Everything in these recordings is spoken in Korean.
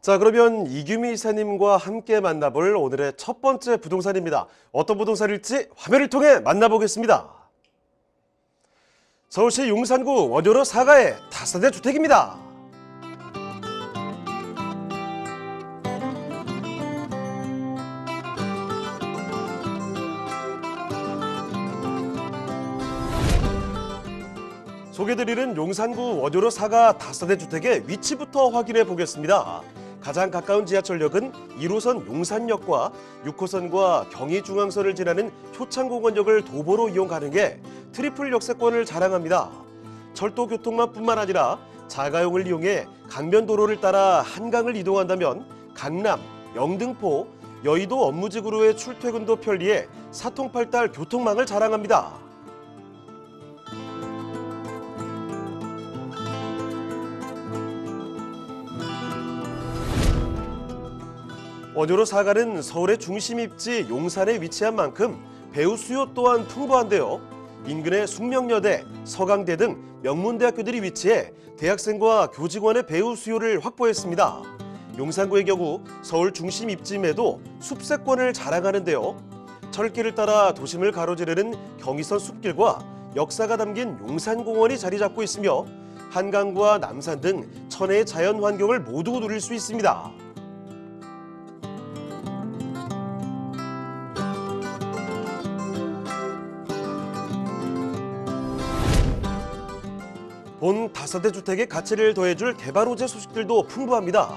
자, 그러면 이규미 이사님과 함께 만나볼 오늘의 첫 번째 부동산입니다. 어떤 부동산일지 화면을 통해 만나보겠습니다. 서울시 용산구 원효로 사가의 다세대 주택입니다. 소개드리는 용산구 원효로 사가 다세대 주택의 위치부터 확인해 보겠습니다. 가장 가까운 지하철역은 1호선 용산역과 6호선과 경의중앙선을 지나는 효창공원역을 도보로 이용 가능해 트리플 역세권을 자랑합니다. 철도 교통망뿐만 아니라 자가용을 이용해 강변도로를 따라 한강을 이동한다면 강남, 영등포, 여의도 업무지구로의 출퇴근도 편리해 사통팔달 교통망을 자랑합니다. 원효로 사가는 서울의 중심 입지 용산에 위치한 만큼 배우 수요 또한 풍부한데요. 인근의 숙명여대, 서강대 등 명문대학교들이 위치해 대학생과 교직원의 배우 수요를 확보했습니다. 용산구의 경우 서울 중심 입지임에도 숲세권을 자랑하는데요. 철길을 따라 도심을 가로지르는 경의선 숲길과 역사가 담긴 용산공원이 자리 잡고 있으며 한강과 남산 등 천혜의 자연 환경을 모두 누릴 수 있습니다. 본 다세대 주택의 가치를 더해줄 개발 호재 소식들도 풍부합니다.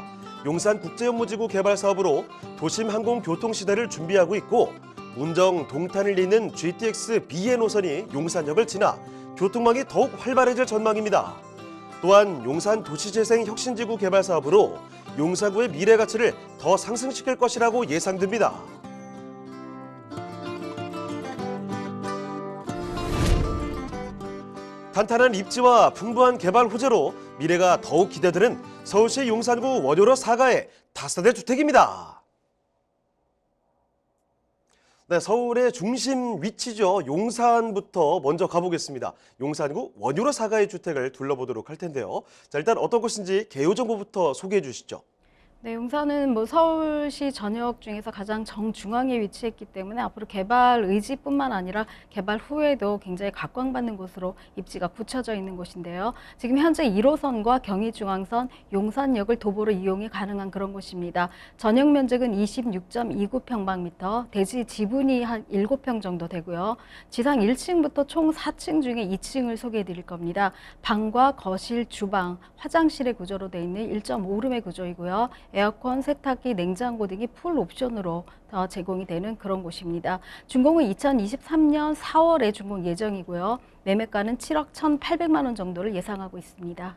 용산국제업무지구 개발 사업으로 도심 항공교통 시대를 준비하고 있고 운정 동탄을 잇는 GTX BN 노선이 용산역을 지나 교통망이 더욱 활발해질 전망입니다. 또한 용산 도시재생 혁신지구 개발 사업으로 용산구의 미래 가치를 더 상승시킬 것이라고 예상됩니다. 탄탄한 입지와 풍부한 개발 호재로 미래가 더욱 기대되는 서울시 용산구 원효로 사가의 다세대 주택입니다. 네, 서울의 중심 위치죠. 용산부터 먼저 가보겠습니다. 용산구 원효로 사가의 주택을 둘러보도록 할 텐데요. 자, 일단 어떤 곳인지 개요 정보부터 소개해 주시죠. 네, 용산은 서울시 전역 중에서 가장 정중앙에 위치했기 때문에 앞으로 개발 의지뿐만 아니라 개발 후에도 굉장히 각광받는 곳으로 입지가 굳혀져 있는 곳인데요. 지금 현재 1호선과 경의중앙선, 용산역을 도보로 이용이 가능한 그런 곳입니다. 전용 면적은 26.29평방미터, 대지 지분이 한 7평 정도 되고요. 지상 1층부터 총 4층 중에 2층을 소개해 드릴 겁니다. 방과 거실, 주방, 화장실의 구조로 되어 있는 1.5룸의 구조이고요. 에어컨, 세탁기, 냉장고 등이 풀 옵션으로 제공이 되는 그런 곳입니다. 준공은 2023년 4월에 준공 예정이고요. 매매가는 7억 1,800만 원 정도를 예상하고 있습니다.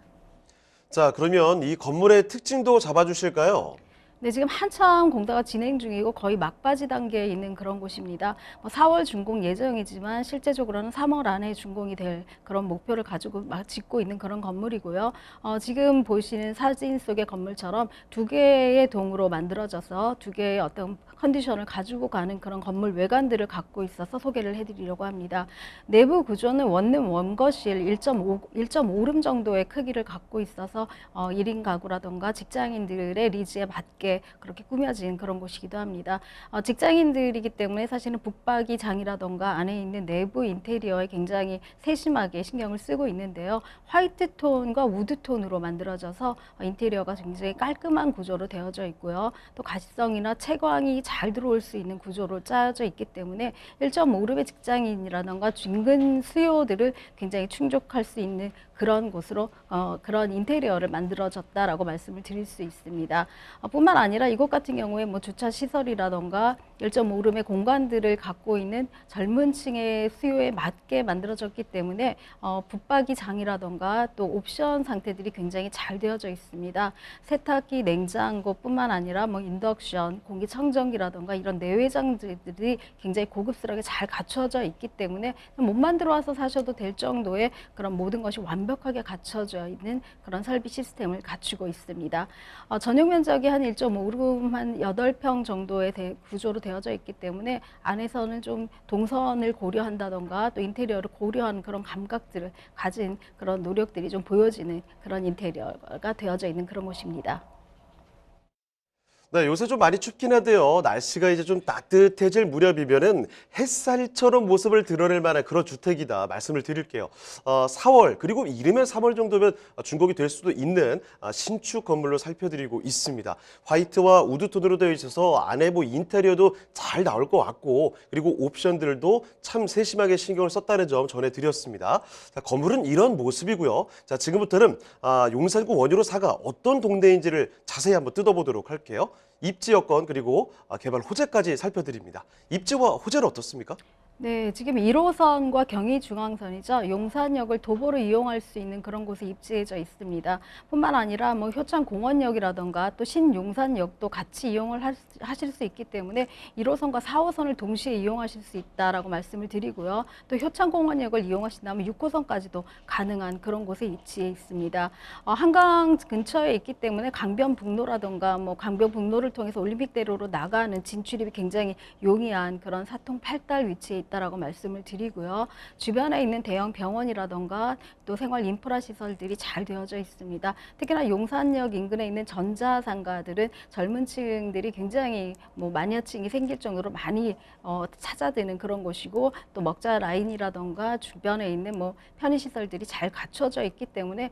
자, 그러면 이 건물의 특징도 잡아주실까요? 네, 지금 한참 공사가 진행 중이고 거의 막바지 단계에 있는 그런 곳입니다. 4월 준공 예정이지만 실제적으로는 3월 안에 준공이 될 그런 목표를 가지고 짓고 있는 그런 건물이고요. 지금 보시는 사진 속의 건물처럼 두 개의 동으로 만들어져서 두 개의 어떤 컨디션을 가지고 가는 그런 건물 외관들을 갖고 있어서 소개를 해드리려고 합니다. 내부 구조는 원룸 원거실 1.5룸 정도의 크기를 갖고 있어서 1인 가구라던가 직장인들의 니즈에 맞게 그렇게 꾸며진 그런 곳이기도 합니다. 직장인들이기 때문에 사실은 북박이 장이라던가 안에 있는 내부 인테리어에 굉장히 세심하게 신경을 쓰고 있는데요. 화이트 톤과 우드 톤으로 만들어져서 인테리어가 굉장히 깔끔한 구조로 되어져 있고요. 또 가시성이나 채광이 잘 들어올 수 있는 구조로 짜여져 있기 때문에 1.5룸의 직장인이라던가 인근 수요들을 굉장히 충족할 수 있는 그런 곳으로 그런 인테리어를 만들어졌다라고 말씀을 드릴 수 있습니다. 뿐만 아니라 이곳 같은 경우에 주차 시설이라던가 1.5룸의 공간들을 갖고 있는 젊은 층의 수요에 맞게 만들어졌기 때문에 붙박이 장이라던가 또 옵션 상태들이 굉장히 잘 되어져 있습니다. 세탁기, 냉장고뿐만 아니라 인덕션, 공기청정기라던가 이런 내외장들이 굉장히 고급스럽게 잘 갖춰져 있기 때문에 몸만 들어와서 사셔도 될 정도의 그런 모든 것이 완벽하게 갖춰져 있는 그런 설비 시스템을 갖추고 있습니다. 전용 면적이 한 1.5룸 한 8평 정도의 구조로 되어져 있기 때문에 안에서는 좀 동선을 고려한다던가 또 인테리어를 고려하는 그런 감각들을 가진 그런 노력들이 좀 보여지는 그런 인테리어가 되어져 있는 그런 곳입니다. 네, 요새 좀 많이 춥긴 한데요. 날씨가 이제 좀 따뜻해질 무렵이면은 햇살처럼 모습을 드러낼 만한 그런 주택이다 말씀을 드릴게요. 4월 그리고 이르면 3월 정도면 준공이 될 수도 있는 신축 건물로 살펴드리고 있습니다. 화이트와 우드톤으로 되어 있어서 안에 뭐 인테리어도 잘 나올 것 같고 그리고 옵션들도 참 세심하게 신경을 썼다는 점 전해드렸습니다. 자, 건물은 이런 모습이고요. 자, 지금부터는 용산구 원효로 4가 어떤 동네인지를 자세히 한번 뜯어보도록 할게요. 입지 여건 그리고 개발 호재까지 살펴드립니다. 입지와 호재는 어떻습니까? 네, 지금 1호선과 경의중앙선이죠. 용산역을 도보로 이용할 수 있는 그런 곳에 입지해져 있습니다. 뿐만 아니라 뭐 효창공원역이라던가 또 신용산역도 같이 이용을 하실 수 있기 때문에 1호선과 4호선을 동시에 이용하실 수 있다라고 말씀을 드리고요. 또 효창공원역을 이용하신다면 6호선까지도 가능한 그런 곳에 위치해 있습니다. 한강 근처에 있기 때문에 강변북로라던가 뭐 강변북로를 통해서 올림픽대로로 나가는 진출입이 굉장히 용이한 그런 사통팔달 위치에 있다라고 말씀을 드리고요. 주변에 있는 대형 병원이라던가 또 생활 인프라 시설들이 잘 되어져 있습니다. 특히나 용산역 인근에 있는 전자상가들은 젊은 층들이 굉장히 뭐 마니아층이 생길 정도로 많이 찾아드는 그런 곳이고 또 먹자 라인이라던가 주변에 있는 뭐 편의 시설들이 잘 갖춰져 있기 때문에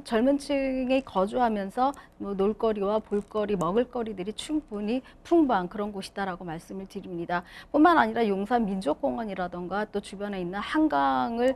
젊은 층이 거주하면서 뭐 놀거리와 볼거리, 먹을거리들이 충분히 풍부한 그런 곳이다라고 말씀을 드립니다. 뿐만 아니라 용산 민족공원이라던가 또 주변에 있는 한강을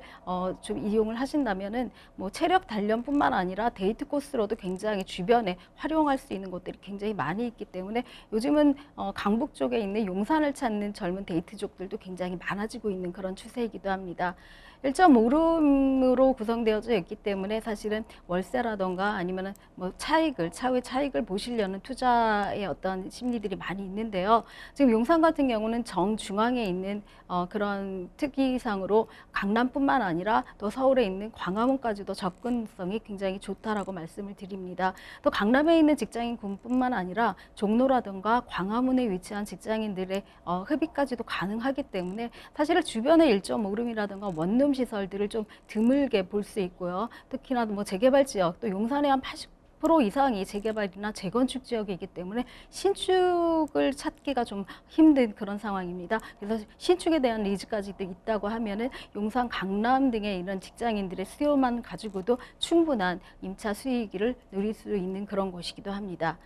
좀 이용을 하신다면은 뭐 체력 단련뿐만 아니라 데이트 코스로도 굉장히 주변에 활용할 수 있는 곳들이 굉장히 많이 있기 때문에 요즘은 강북 쪽에 있는 용산을 찾는 젊은 데이트족들도 굉장히 많아지고 있는 그런 추세이기도 합니다. 1.5룸으로 구성되어져 있기 때문에 사실은 월세라던가 아니면은 뭐 차후의 차익을 보시려는 투자의 어떤 심리들이 많이 있는데요. 지금 용산 같은 경우는 정중앙에 있는 그런 특이상으로 강남뿐만 아니라 또 서울에 있는 광화문까지도 접근성이 굉장히 좋다라고 말씀을 드립니다. 또 강남에 있는 직장인군뿐만 아니라 종로라든가 광화문에 위치한 직장인들의 흡입까지도 가능하기 때문에 사실은 주변에 1.5룸이라든가 원룸 시설들을 좀 드물게 볼 수 있고요. 특히나 뭐 재개발 지역, 또 용산의 한 80% 이상이 재개발이나 재건축 지역이기 때문에 신축을 찾기가 좀 힘든 그런 상황입니다. 그래서 신축에 대한 니즈까지도 있다고 하면은 용산, 강남 등의 이런 직장인들의 수요만 가지고도 충분한 임차 수익을 누릴 수 있는 그런 곳이기도 합니다.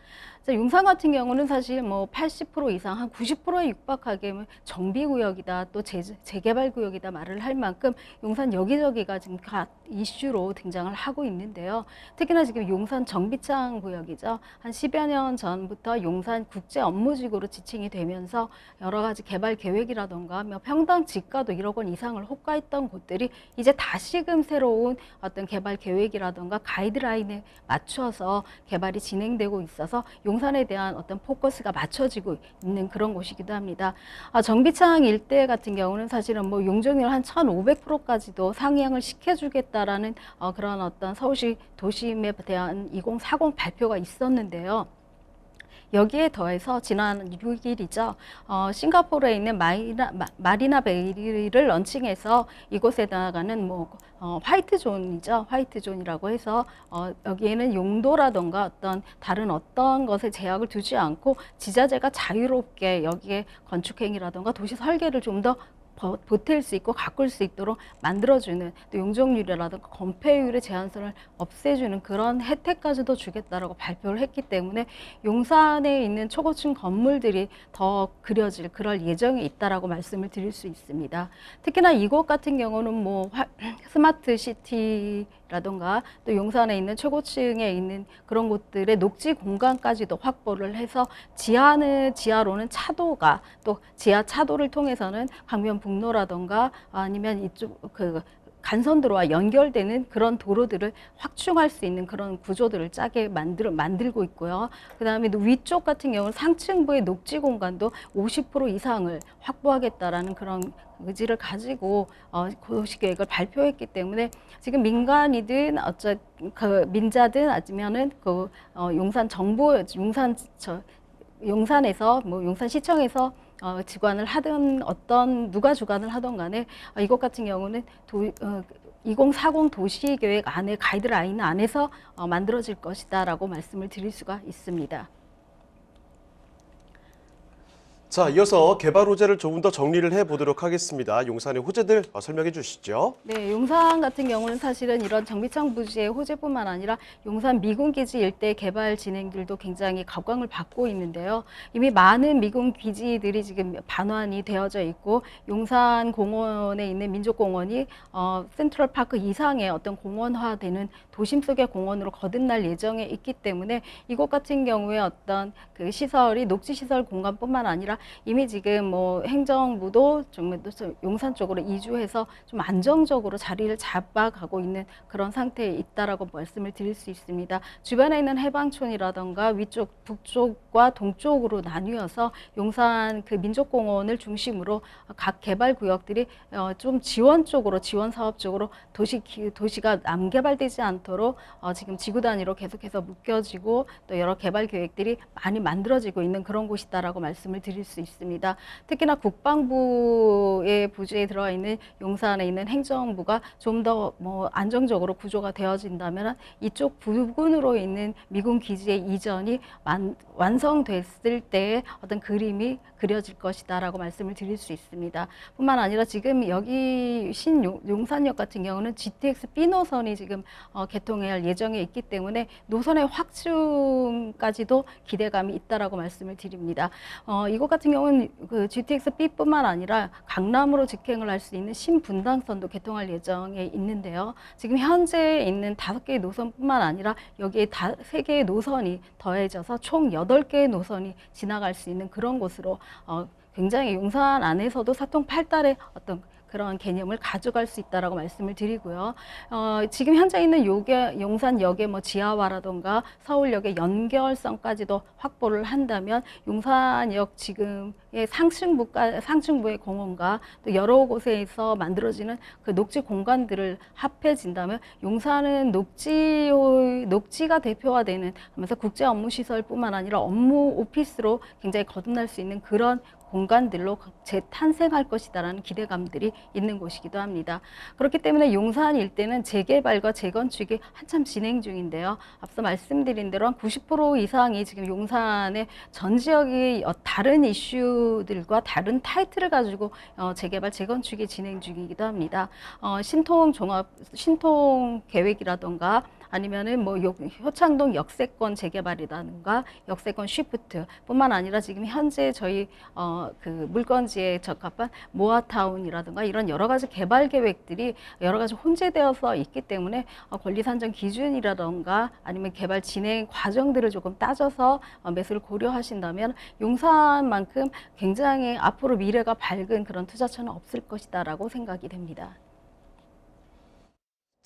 용산 같은 경우는 사실 뭐 80% 이상 한 90%에 육박하게 정비구역이다 또 재개발구역이다 말을 할 만큼 용산 여기저기가 지금 각 이슈로 등장을 하고 있는데요. 특히나 지금 용산 정비창 구역이죠. 한 10여 년 전부터 용산 국제 업무지구로 지칭이 되면서 여러 가지 개발 계획이라던가 평당 지가도 1억 원 이상을 호가했던 곳들이 이제 다시금 새로운 어떤 개발 계획이라던가 가이드라인에 맞춰서 개발이 진행되고 있어서 용산에 대한 어떤 포커스가 맞춰지고 있는 그런 곳이기도 합니다. 정비창 일대 같은 경우는 사실은 뭐 용적률 한 1,500%까지도 상향을 시켜주겠다라는 그런 어떤 서울시 도심에 대한 2040 발표가 있었는데요. 여기에 더해서 지난 6일이죠. 싱가포르에 있는 마리나 베이를 런칭해서 이곳에다가는 뭐 화이트 존이죠. 화이트 존이라고 해서 여기에는 용도라던가 다른 어떤 것에 제약을 두지 않고 지자체가 자유롭게 여기에 건축행위라던가 도시 설계를 좀 더 보탤 수 있고 가꿀 수 있도록 만들어주는 또 용적률이라든가 건폐율의 제한선을 없애주는 그런 혜택까지도 주겠다라고 발표를 했기 때문에 용산에 있는 초고층 건물들이 더 그려질 그럴 예정이 있다라고 말씀을 드릴 수 있습니다. 특히나 이곳 같은 경우는 뭐 스마트 시티라던가 또 용산에 있는 최고층에 있는 그런 곳들의 녹지 공간까지도 확보를 해서 지하로는 차도가 또 지하 차도를 통해서는 강변북로라던가 아니면 이쪽 간선도로와 연결되는 그런 도로들을 확충할 수 있는 그런 구조들을 짜게 만들고 있고요. 그 다음에 위쪽 같은 경우는 상층부의 녹지 공간도 50% 이상을 확보하겠다라는 그런 의지를 가지고 도시계획을 발표했기 때문에 지금 민간이든 민자든 아니면은 용산 정부 용산에서 뭐 용산시청에서 주관을 하든 누가 주관을 하던 간에 이것 같은 경우는 2040 도시계획 안에 가이드라인 안에서 만들어질 것이다라고 말씀을 드릴 수가 있습니다. 자, 이어서 개발 호재를 조금 더 정리를 해보도록 하겠습니다. 용산의 호재들 설명해 주시죠. 네, 용산 같은 경우는 사실은 이런 정비청 부지의 호재뿐만 아니라 용산 미군기지 일대 개발 진행들도 굉장히 각광을 받고 있는데요. 이미 많은 미군기지들이 지금 반환이 되어져 있고 용산 공원에 있는 민족공원이 센트럴파크 이상의 어떤 공원화되는 도심 속의 공원으로 거듭날 예정에 있기 때문에 이곳 같은 경우에 어떤 그 시설이 녹지시설 공간뿐만 아니라 이미 지금 뭐 행정부도 좀 용산 쪽으로 이주해서 좀 안정적으로 자리를 잡아가고 있는 그런 상태에 있다라고 말씀을 드릴 수 있습니다. 주변에 있는 해방촌이라던가 위쪽 북쪽과 동쪽으로 나뉘어서 용산 그 민족공원을 중심으로 각 개발 구역들이 좀 지원 쪽으로 지원 사업 쪽으로 도시가 남개발되지 않도록 지금 지구 단위로 계속해서 묶여지고 또 여러 개발 계획들이 많이 만들어지고 있는 그런 곳이다라고 말씀을 드릴 수 있습니다. 특히나 국방부의 부지에 들어와 있는 용산에 있는 행정부가 좀 더 뭐 안정적으로 구조가 되어진다면 이쪽 부근으로 있는 미군 기지의 이전이 완성됐을 때의 어떤 그림이 그려질 것이다라고 말씀을 드릴 수 있습니다. 뿐만 아니라 지금 여기 신용산역 같은 경우는 GTX B 노선이 지금 개통할 예정에 있기 때문에 노선의 확충까지도 기대감이 있다라고 말씀을 드립니다. 이곳 같은 경우는 그 GTX B뿐만 아니라 강남으로 직행을 할 수 있는 신분당선도 개통할 예정에 있는데요. 지금 현재 있는 5개의 노선뿐만 아니라 여기에 3개의 노선이 더해져서 총 8개의 노선이 지나갈 수 있는 그런 곳으로 굉장히 용산 안에서도 사통팔달의 어떤 그런 개념을 가져갈 수 있다라고 말씀을 드리고요. 지금 현재 있는 용산역의 뭐 지하화라던가 서울역의 연결성까지도 확보를 한다면 용산역 지금의 상층부의 공원과 또 여러 곳에서 만들어지는 그 녹지 공간들을 합해진다면 용산은 녹지가 대표화되는 하면서 국제 업무 시설뿐만 아니라 업무 오피스로 굉장히 거듭날 수 있는 그런 공간들로 재탄생할 것이다라는 기대감들이 있는 곳이기도 합니다. 그렇기 때문에 용산 일대는 재개발과 재건축이 한참 진행 중인데요. 앞서 말씀드린 대로 한 90% 이상이 지금 용산의 전 지역이 다른 이슈들과 다른 타이틀을 가지고 재개발, 재건축이 진행 중이기도 합니다. 신통 계획이라던가 아니면은 뭐 효창동 역세권 재개발이라든가 역세권 쉬프트뿐만 아니라 지금 현재 저희 그 물건지에 적합한 모아타운이라든가 이런 여러 가지 개발 계획들이 여러 가지 혼재되어서 있기 때문에 권리 산정 기준이라든가 아니면 개발 진행 과정들을 조금 따져서 매수를 고려하신다면 용산만큼 굉장히 앞으로 미래가 밝은 그런 투자처는 없을 것이다라고 생각이 됩니다.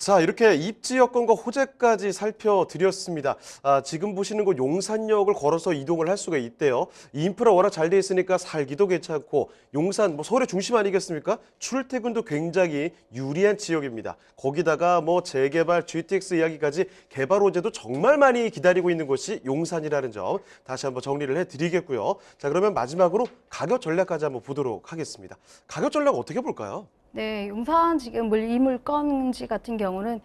자, 이렇게 입지 여건과 호재까지 살펴드렸습니다. 지금 보시는 곳 용산역을 걸어서 이동을 할 수가 있대요. 인프라 워낙 잘 돼 있으니까 살기도 괜찮고 용산 뭐 서울의 중심 아니겠습니까? 출퇴근도 굉장히 유리한 지역입니다. 거기다가 뭐 재개발, GTX 이야기까지 개발 호재도 정말 많이 기다리고 있는 곳이 용산이라는 점 다시 한번 정리를 해드리겠고요. 자, 그러면 마지막으로 가격 전략까지 한번 보도록 하겠습니다. 가격 전략 어떻게 볼까요? 네, 용산 지금 이 물건지 같은 경우는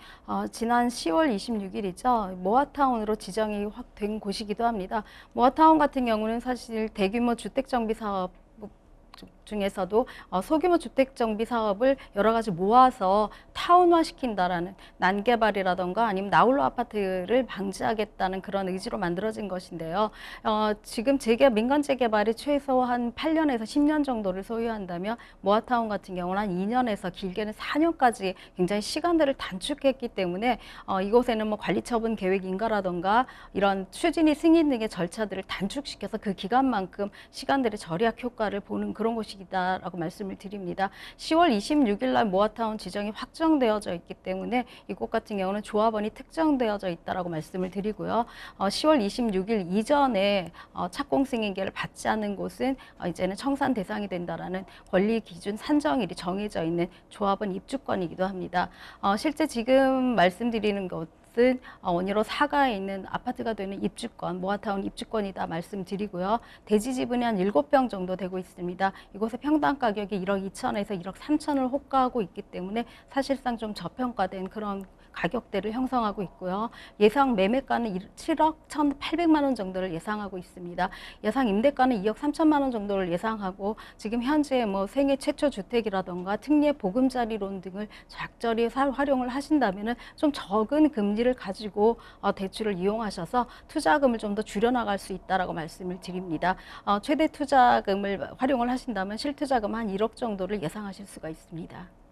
지난 10월 26일이죠. 모아타운으로 지정이 확 된 곳이기도 합니다. 모아타운 같은 경우는 사실 대규모 주택정비 사업 중에서도 소규모 주택정비 사업을 여러 가지 모아서 타운화시킨다라는 난개발이라던가 아니면 나홀로 아파트를 방지하겠다는 그런 의지로 만들어진 것인데요. 지금 민간 재개발이 최소 한 8년에서 10년 정도를 소요한다면 모아타운 같은 경우는 한 2년에서 길게는 4년까지 굉장히 시간들을 단축했기 때문에 이곳에는 뭐 관리처분 계획 인가라던가 이런 추진이 승인 등의 절차들을 단축시켜서 그 기간만큼 시간들의 절약 효과를 보는 그런 곳이다라고 말씀을 드립니다. 10월 26일 날 모아타운 지정이 확정되어져 있기 때문에 이곳 같은 경우는 조합원이 특정되어져 있다라고 말씀을 드리고요. 10월 26일 이전에 착공 승인계를 받지 않는 곳은 이제는 청산 대상이 된다라는 권리 기준 산정일이 정해져 있는 조합원 입주권이기도 합니다. 실제 지금 말씀드리는 것 원효로 사가에 있는 아파트가 되는 입주권, 모아타운 입주권이다 말씀드리고요. 대지 지분이 한 7평 정도 되고 있습니다. 이곳의 평당 가격이 1억 2천에서 1억 3천을 호가하고 있기 때문에 사실상 좀 저평가된 그런 가격대를 형성하고 있고요. 예상 매매가는 7억 1,800만 원 정도를 예상하고 있습니다. 예상 임대가는 2억 3천만 원 정도를 예상하고 지금 현재 뭐 생애 최초 주택이라던가 특례 보금자리론 등을 적절히 활용을 하신다면은 좀 적은 금리를 가지고 대출을 이용하셔서 투자금을 좀 더 줄여나갈 수 있다라고 말씀을 드립니다. 최대 투자금을 활용을 하신다면 실투자금 한 1억 정도를 예상하실 수가 있습니다.